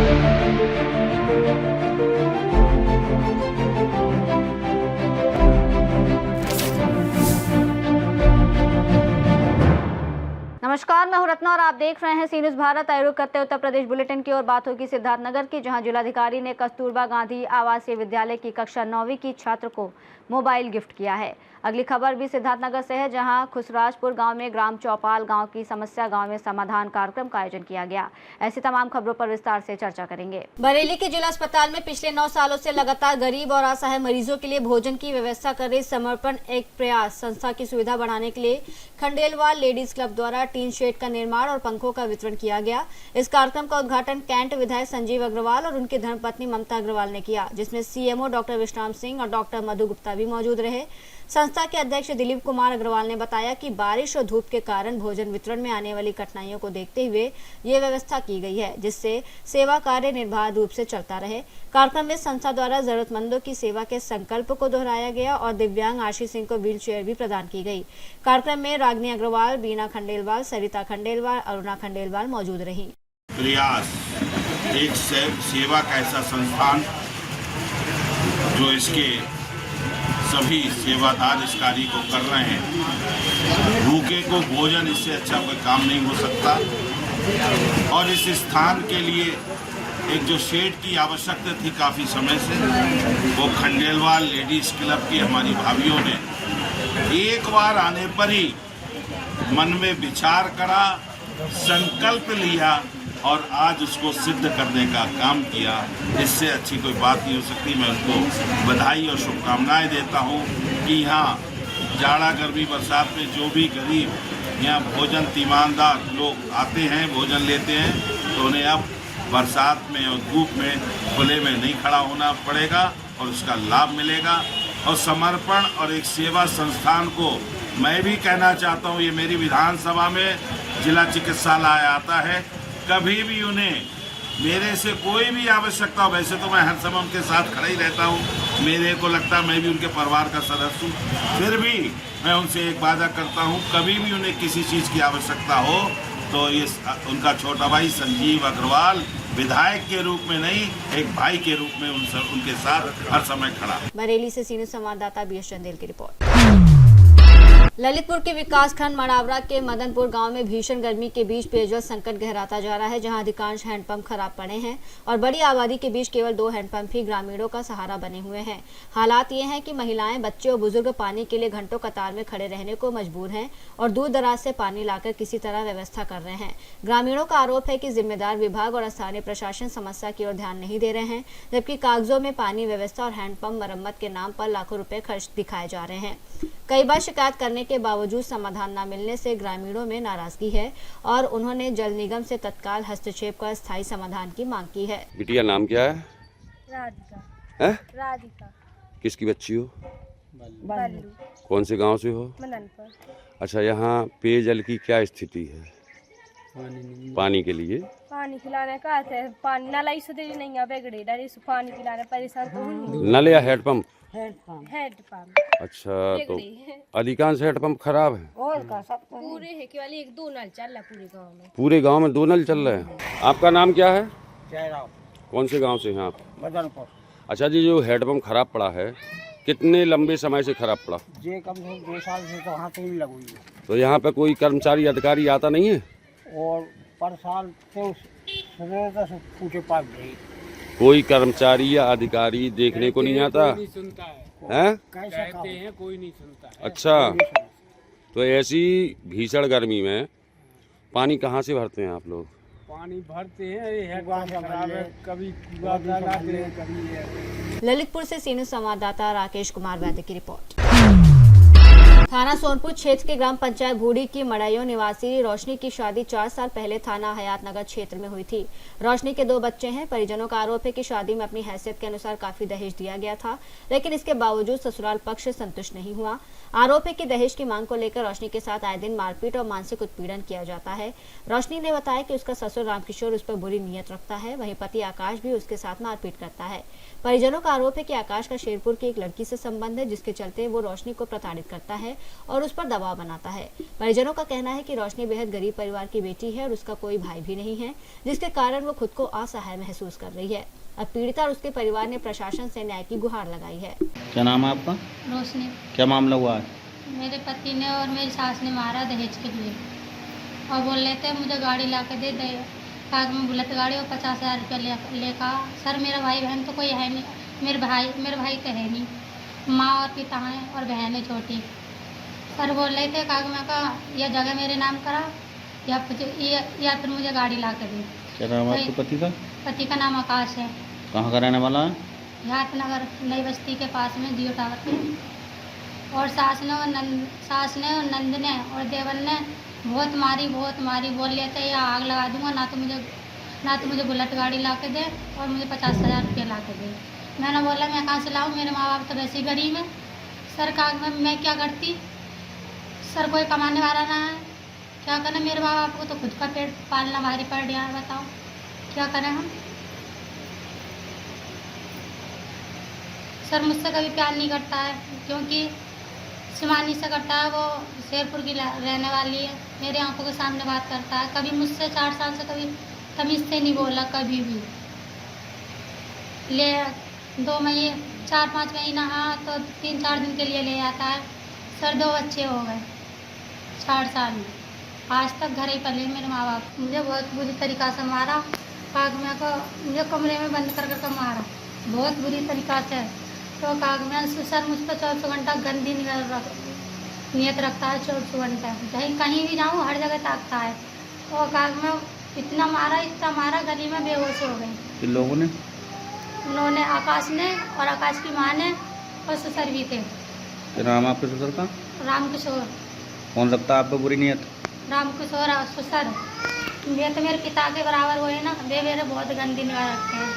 नमस्कार, मैं हूं रत्ना और आप देख रहे हैं सी न्यूज़ भारत। आयोग करते उत्तर प्रदेश बुलेटिन की और बात होगी सिद्धार्थनगर की, जहां जिलाधिकारी ने कस्तूरबा गांधी आवासीय विद्यालय की कक्षा 9वीं की छात्र को मोबाइल गिफ्ट किया है। अगली खबर भी सिद्धार्थनगर से है, जहां खुसराजपुर गांव में ग्राम चौपाल गांव की समस्या गांव में समाधान कार्यक्रम का आयोजन किया गया। ऐसी तमाम खबरों पर विस्तार से चर्चा करेंगे। बरेली के जिला अस्पताल में पिछले 9 सालों से लगातार गरीब और असहाय मरीजों के लिए भोजन की व्यवस्था कर रही समर्पण एक प्रयास संस्था की सुविधा बढ़ाने के लिए खंडेलवाल लेडीज क्लब द्वारा टीन शेड का निर्माण और पंखों का वितरण किया गया। इस कार्यक्रम का उद्घाटन कैंट विधायक संजीव अग्रवाल और उनकी धर्मपत्नी ममता अग्रवाल ने किया, जिसमें सीएमओ डॉक्टर विश्राम सिंह और डॉक्टर मधु गुप्ता भी मौजूद रहे। संस्था के अध्यक्ष दिलीप कुमार अग्रवाल ने बताया कि बारिश और धूप के कारण भोजन वितरण में आने वाली कठिनाइयों को देखते हुए ये व्यवस्था की गई है, जिससे सेवा कार्य निर्बाध रूप से चलता रहे। कार्यक्रम में संस्था द्वारा जरूरतमंदों की सेवा के संकल्प को दोहराया गया और दिव्यांग आशीष सिंह को व्हील चेयर भी प्रदान की गई। कार्यक्रम में रागिनी अग्रवाल, बीना खंडेलवाल, सरिता खंडेलवाल, अरुणा खंडेलवाल मौजूद रही। प्रयास एक सेवा का ऐसा संस्थान जो इसके सभी सेवादार इस कार्य को कर रहे हैं। भूखे को भोजन, इससे अच्छा कोई काम नहीं हो सकता। और इस स्थान के लिए एक जो शेड की आवश्यकता थी काफ़ी समय से, वो खंडेलवाल लेडीज क्लब की हमारी भाभियों ने एक बार आने पर ही मन में विचार करा, संकल्प लिया और आज उसको सिद्ध करने का काम किया। इससे अच्छी कोई बात नहीं हो सकती। मैं उनको बधाई और शुभकामनाएं देता हूं कि यहाँ जाड़ा गर्मी बरसात में जो भी गरीब यहाँ भोजन तीमानदार लोग आते हैं, भोजन लेते हैं, तो उन्हें अब बरसात में और धूप में खुले में नहीं खड़ा होना पड़ेगा और उसका लाभ मिलेगा। और समर्पण और एक सेवा संस्थान को मैं भी कहना चाहता हूँ, ये मेरी विधानसभा में जिला चिकित्सालय आता है, कभी भी उन्हें मेरे से कोई भी आवश्यकता हो, वैसे तो मैं हर समय उनके साथ खड़ा ही रहता हूँ, मेरे को लगता है मैं भी उनके परिवार का सदस्य हूँ, फिर भी मैं उनसे एक वादा करता हूँ, कभी भी उन्हें किसी चीज़ की आवश्यकता हो तो ये उनका छोटा भाई संजीव अग्रवाल विधायक के रूप में नहीं, एक भाई के रूप में उनके साथ हर समय खड़ा। बरेली से सीनियर संवाददाता बीएस चंदेल की रिपोर्ट। ललितपुर के विकासखंड मड़ावरा के मदनपुर गांव में भीषण गर्मी के बीच पेयजल संकट गहराता जा रहा है, जहां अधिकांश हैंडपंप खराब पड़े हैं और बड़ी आबादी के बीच केवल 2 हैंडपंप ही ग्रामीणों का सहारा बने हुए हैं। हालात ये हैं कि महिलाएं, बच्चे और बुजुर्ग पानी के लिए घंटों कतार में खड़े रहने को मजबूर हैं और दूर दराज से पानी लाकर किसी तरह व्यवस्था कर रहे हैं। ग्रामीणों का आरोप है कि जिम्मेदार विभाग और स्थानीय प्रशासन समस्या की ओर ध्यान नहीं दे रहे हैं, जबकि कागजों में पानी व्यवस्था और हैंडपंप मरम्मत के नाम पर लाखों रुपए खर्च दिखाए जा रहे हैं। कई बार शिकायत करने के बावजूद समाधान न मिलने से ग्रामीणों में नाराजगी है और उन्होंने जल निगम से तत्काल हस्तक्षेप कर स्थायी समाधान की मांग की है। बिटिया नाम क्या है? राधिका। है? राधिका। किसकी बच्ची हो? बल्लू। कौन से गांव से हो? मदनपुर। अच्छा, यहाँ पेयजल की क्या स्थिति है? पानी के लिए पानी पिलाने का पानी नल नहीं है, बेगड़े डरे पानी पिलाने परेशान तो नल या हैंडपंप? हैंडपंप। अच्छा, तो अधिकांश हैंडपंप खराब है और का सब पूरे है, केवल 1-2 नल चल रहा पूरे गांव में। पूरे गांव में 2 नल चल रहे हैं। आपका नाम क्या है? जयराम। कौन से गांव से हैं आप? मदनपुर। अच्छा जी, जो हैंडपंप खराब पड़ा है, कितने लंबे समय से खराब पड़ा? ये कम से कम 2 साल से तो वहाँ से ही लगी है। तो यहाँ पे कोई कर्मचारी अधिकारी आता नहीं है? और पर साल से सुबह से पूछे पास गई, कोई कर्मचारी या अधिकारी देखने को नहीं आता? कोई नहीं सुनता है? कहते हैं, कोई नहीं सुनता है। अच्छा, तो ऐसी भीषण गर्मी में पानी कहाँ से भरते हैं आप लोग? पानी भरते हैं, ये खराब है, कभी कुआ डालाते हैं, कभी। ललितपुर से सीनियर संवाददाता राकेश कुमार वैद्य की रिपोर्ट। थाना सोनपुर क्षेत्र के ग्राम पंचायत बूढ़ी की मड़ैयो निवासी रोशनी की शादी 4 साल पहले थाना हयातनगर क्षेत्र में हुई थी। रोशनी के 2 बच्चे हैं। परिजनों का आरोप है कि शादी में अपनी हैसियत के अनुसार काफी दहेज दिया गया था, लेकिन इसके बावजूद ससुराल पक्ष संतुष्ट नहीं हुआ। आरोप है कि दहेज की मांग को लेकर रोशनी के साथ आए दिन मारपीट और मानसिक उत्पीड़न किया जाता है। रोशनी ने बताया कि उसका ससुर रामकिशोर उस पर बुरी नीयत रखता है, वहीं पति आकाश भी उसके साथ मारपीट करता है। परिजनों का आरोप है कि आकाश का शेरपुर की एक लड़की से संबंध है, जिसके चलते वो रोशनी को प्रताड़ित करता है और उस पर दबाव बनाता है। परिजनों का कहना है कि रोशनी बेहद गरीब परिवार की बेटी है और उसका कोई भाई भी नहीं है, जिसके कारण वो खुद को असहाय महसूस कर रही है। अब पीड़िता और उसके परिवार ने प्रशासन से न्याय की गुहार लगाई है। क्या नाम है आपका? रोशनी। क्या मामला हुआ है? मेरे पति ने और मेरी सास ने मारा दहेज के लिए और बोल रहे थे मुझे गाड़ी ला के दे दे, कागज में बुलेट गाड़ी और 50,000 रुपया लेकर। सर मेरा भाई बहन तो कोई है नहीं, मेरे भाई तो है नहीं, माँ और पिता हैं और बहन है छोटी। सर बोल रहे थे कागज में का यह जगह मेरे नाम करा या फिर मुझे गाड़ी ला के दे। क्या नाम है आपके पति का? पति का नाम आकाश है। कहाँ का रहने वाला है? यादनगर नई बस्ती के पास में जियो टावर पे। और सास ने और नंद ने और देवर ने बहुत मारी, बोल रहे थे या आग लगा दूंगा, ना तो मुझे बुलेट गाड़ी ला के दे और मुझे 50,000 रुपये ला के दे। मैंने बोला मैं कहाँ से लाऊं, मेरे माँ बाप तो वैसे ही गरीब हैं। सर का मैं क्या करती, सर कोई कमाने वाला ना है, क्या करें, मेरे माँ बाप को तो खुद का पेट पालना भारी पड़ गया है, बताओ क्या करें हम। सर मुझसे कभी प्यार नहीं करता है, क्योंकि शिमानी से करता है, वो शेरपुर की रहने वाली है, मेरे आंखों के सामने बात करता है। कभी मुझसे 4 साल से कभी तमीज़ से नहीं बोला, कभी भी। 4-5 महीना हाँ तो 3-4 दिन के लिए ले आता है। सर 2 बच्चे हो गए 4 साल में, आज तक घर ही पले मेरे माँ बाप। मुझे बहुत बुरी तरीक़ा से मारा, कागमिया को मुझे कमरे में बंद कर मारा बहुत बुरी तरीक़ा से। तो कागमिया सर मुझ पर 24 घंटा गंदी नियत रखता है, 24 घंटा कहीं भी जाऊँ हर जगह ताकता है। और कागमिया इतना मारा गली में बेहोश हो गई। किन लोगों ने? उन्होंने आकाश ने और आकाश की माँ ने और ससुर भी थे। क्या नाम है आपके ससुर का? रामकिशोर। कौन लगता है आप पे बुरी नियत? रामकिशोर और ससुर ये तो मेरे पिता के बराबर हुए ना, वे मेरे बहुत गंदी निगाह रखते हैं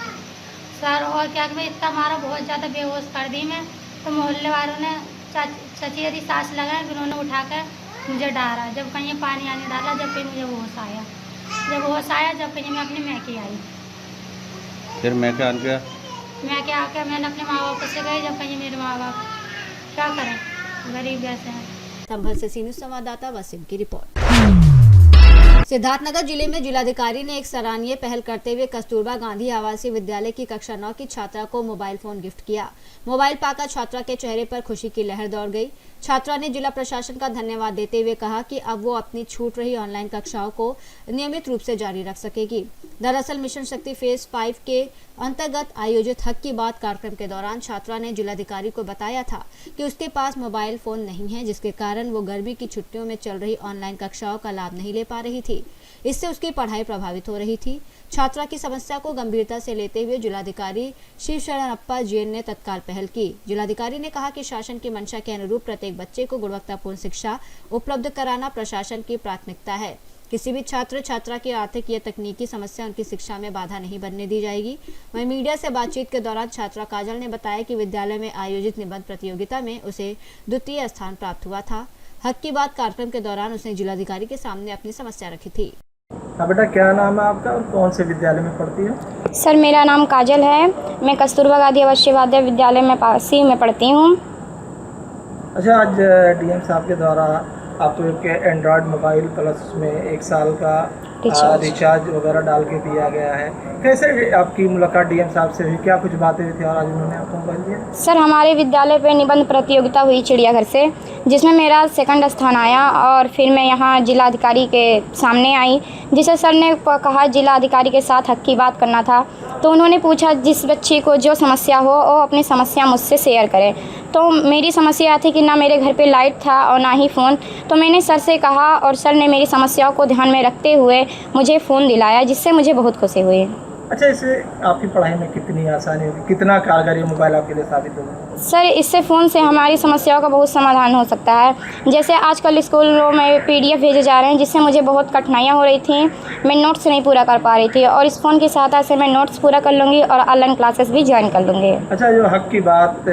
सर। और क्या मैं इतना मारा, बहुत ज़्यादा बेहोश कर दी मैं। तो मोहल्ले वालों ने चची यदि सांस लगाए, उन्होंने उठा कर मुझे डाला, जब कहीं पानी आने डाला, जब कहीं मुझे होश आया, जब कहीं मैं अपने मैके आई। फिर मैके आके मैंने अपने माँ बाप से गए, जब कहीं मेरे माँ बाप क्या करें, गरीब जैसे हैं। संभल से सी न्यूज़ संवाददाता वसीम की रिपोर्ट। सिद्धार्थनगर जिले में जिलाधिकारी ने एक सराहनीय पहल करते हुए कस्तूरबा गांधी आवासीय विद्यालय की कक्षा 9 की छात्रा को मोबाइल फोन गिफ्ट किया। मोबाइल पाकर छात्रा के चेहरे पर खुशी की लहर दौड़ गई। छात्रा ने जिला प्रशासन का धन्यवाद देते हुए कहा कि अब वो अपनी छूट रही ऑनलाइन कक्षाओं को नियमित रूप से जारी रख सकेगी। दरअसल मिशन शक्ति फेज 5 के अंतर्गत आयोजित हक की बात कार्यक्रम के दौरान छात्रा ने जिलाधिकारी को बताया था कि उसके पास मोबाइल फोन नहीं है, जिसके कारण वो गर्मी की छुट्टियों में चल रही ऑनलाइन कक्षाओं का लाभ नहीं ले पा रही थी। इससे उसकी पढ़ाई प्रभावित हो रही थी। छात्रा की समस्या को गंभीरता से लेते हुए जिलाधिकारी शिव शरणप्पा जैन ने तत्काल पहल की। जिलाधिकारी ने कहा कि शासन की मंशा के अनुरूप प्रत्येक बच्चे को गुणवत्तापूर्ण शिक्षा उपलब्ध कराना प्रशासन की प्राथमिकता है। किसी भी छात्र छात्रा की आर्थिक या तकनीकी समस्या उनकी शिक्षा में बाधा नहीं बनने दी जाएगी। वहीं मीडिया से बातचीत के दौरान छात्रा काजल ने बताया कि विद्यालय में आयोजित निबंध प्रतियोगिता में उसे 2य स्थान प्राप्त हुआ था। हक की बात कार्यक्रम के दौरान उसने जिलाधिकारी के सामने अपनी समस्या रखी थी। बेटा क्या नाम है आपका और कौन से विद्यालय में पढ़ती हो? सर मेरा नाम काजल है, मैं कस्तूरबा गांधी आवासीय विद्यालय में पासी में पढ़ती हूँ। अच्छा, आज डीएम साहब के द्वारा आपको एक एंड्रॉयड मोबाइल प्लस में 1 साल का रिचार्ज वगैरह डाल के दिया गया है। कैसे आपकी मुलाकात डीएम साहब से हुई, क्या कुछ बातें हुई थी और आज उन्होंने आपको मोबाइल दिया? सर हमारे विद्यालय पे निबंध प्रतियोगिता हुई चिड़ियाघर से, जिसमें मेरा 2nd स्थान आया और फिर मैं यहाँ जिलाधिकारी के सामने आई, जिसे सर ने कहा जिलाधिकारी के साथ हक की बात करना था। तो उन्होंने पूछा जिस बच्चे को जो समस्या हो वो अपनी समस्या मुझसे शेयर करे। तो मेरी समस्या थी कि ना मेरे घर पे लाइट था और ना ही फ़ोन। तो मैंने सर से कहा और सर ने मेरी समस्याओं को ध्यान में रखते हुए मुझे फ़ोन दिलाया, जिससे मुझे बहुत खुशी हुई। अच्छा, इससे आपकी पढ़ाई में कितनी आसानी होगी, कितना कारगर ये मोबाइल आपके लिए साबित होगा? सर इससे फ़ोन से हमारी समस्याओं का बहुत समाधान हो सकता है। जैसे आजकल स्कूलों में PDF भेजे जा रहे हैं, जिससे मुझे बहुत कठिनाइयाँ हो रही थी, मैं नोट्स नहीं पूरा कर पा रही थी, और इस फ़ोन की सहायता से मैं नोट्स पूरा कर लूँगी और ऑनलाइन क्लासेस भी ज्वाइन कर लूँगी। अच्छा, जो हक की बात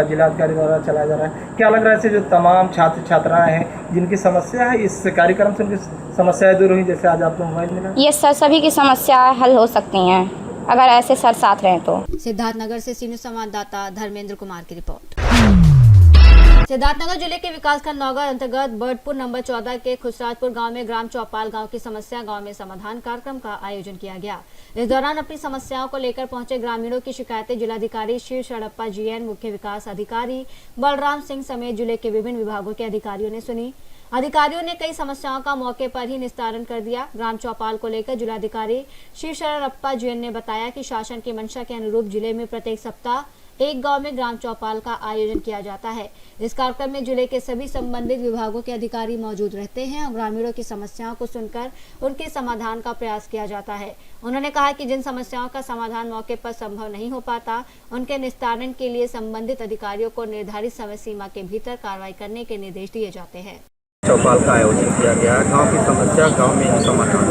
जिलाधिकारी द्वारा चलाया जा रहा है, क्या लग रहा है जो तमाम छात्र छात्राएँ हैं जिनकी समस्या है, इस कार्यक्रम से उनकी समस्याएं दूर हुई जैसे आज आपको मोबाइल मिला? ये सर सभी की समस्या हल हो सकती हैं अगर ऐसे सर साथ रहें तो। सिद्धार्थनगर से सी न्यूज़ संवाददाता धर्मेंद्र कुमार की रिपोर्ट। सिद्धार्थनगर जिले के विकासखंड नौगढ़ अंतर्गत बर्डपुर नंबर 14 के खुसराजपुर गांव में ग्राम चौपाल गांव की समस्या गांव में समाधान कार्यक्रम का आयोजन किया गया। इस दौरान अपनी समस्याओं को लेकर पहुंचे ग्रामीणों की शिकायतें जिलाधिकारी शिव शरणप्पा जीएन, मुख्य विकास अधिकारी बलराम सिंह समेत जिले के विभिन्न विभागों के अधिकारियों ने सुनी। अधिकारियों ने कई समस्याओं का मौके पर ही निस्तारण कर दिया। ग्राम चौपाल को लेकर जिलाधिकारी शिव शरणप्पा जीएन ने बताया कि शासन की मंशा के अनुरूप जिले में प्रत्येक सप्ताह एक गांव में ग्राम चौपाल का आयोजन किया जाता है। इस कार्यक्रम में जिले के सभी संबंधित विभागों के अधिकारी मौजूद रहते हैं और ग्रामीणों की समस्याओं को सुनकर उनके समाधान का प्रयास किया जाता है। उन्होंने कहा कि जिन समस्याओं का समाधान मौके पर संभव नहीं हो पाता, उनके निस्तारण के लिए संबंधित अधिकारियों को निर्धारित समय सीमा के भीतर कार्रवाई करने के निर्देश दिए जाते हैं। चौपाल का आयोजन किया गया। गाँव की समस्या गाँव में समाधान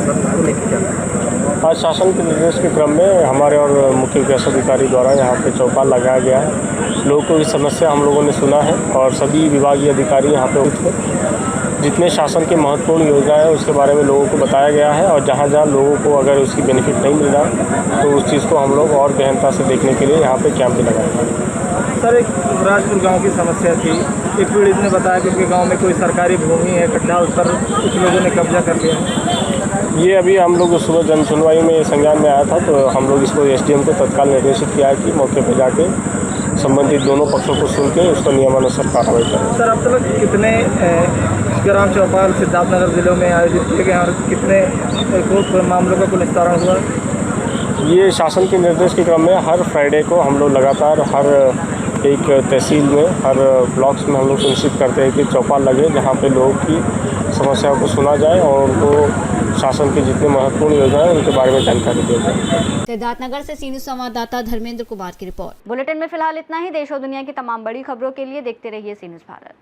सर आज शासन के निर्देश के क्रम में हमारे और मुख्य विकास अधिकारी द्वारा यहाँ पे चौपाल लगाया गया है। लोगों को इस समस्या हम लोगों ने सुना है और सभी विभागीय अधिकारी यहाँ पे उठे जितने शासन के महत्वपूर्ण योजनाएं हैं उसके बारे में लोगों को बताया गया है और जहाँ जहाँ लोगों को अगर उसकी बेनिफिट नहीं मिल रहा तो उस चीज़ को हम लोग और गहनता से देखने के लिए यहाँ पे कैंप भी लगाएंगे। सर, एक राजपुर गांव की समस्या थी। एक पीड़ित ने बताया कि उनके गांव में कोई सरकारी भूमि है, गड्ढा, उस पर कुछ लोगों ने कब्जा कर लिया। ये अभी हम लोग सुबह जन सुनवाई में संज्ञान में आया था तो हम लोग इसको एसडीएम को तत्काल निर्देशित किया है कि मौके पर जाके संबंधित दोनों पक्षों को सुन के उसको नियमानुसार कार्रवाई करें। सर, अब तक कितने ग्राम चौपाल सिद्धार्थनगर जिलों में आयोजित किए गए और कितने मामलों का निस्तारण हुआ? ये शासन के निर्देश के क्रम में हर फ्राइडे को हम लोग लगातार हर एक तहसील में, हर ब्लॉक्स में हम लोग सुनिश्चित करते हैं कि चौपाल लगे जहाँ पे लोगों की समस्याओं को सुना जाए और उनको शासन की जितनी महत्वपूर्ण योजनाएं उनके बारे में जानकारी दी जाए। सिद्धार्थनगर से सी न्यूज़ संवाददाता धर्मेंद्र कुमार की रिपोर्ट। बुलेटिन में फिलहाल इतना ही। देश और दुनिया की तमाम बड़ी खबरों के लिए देखते रहिए सी न्यूज़ भारत।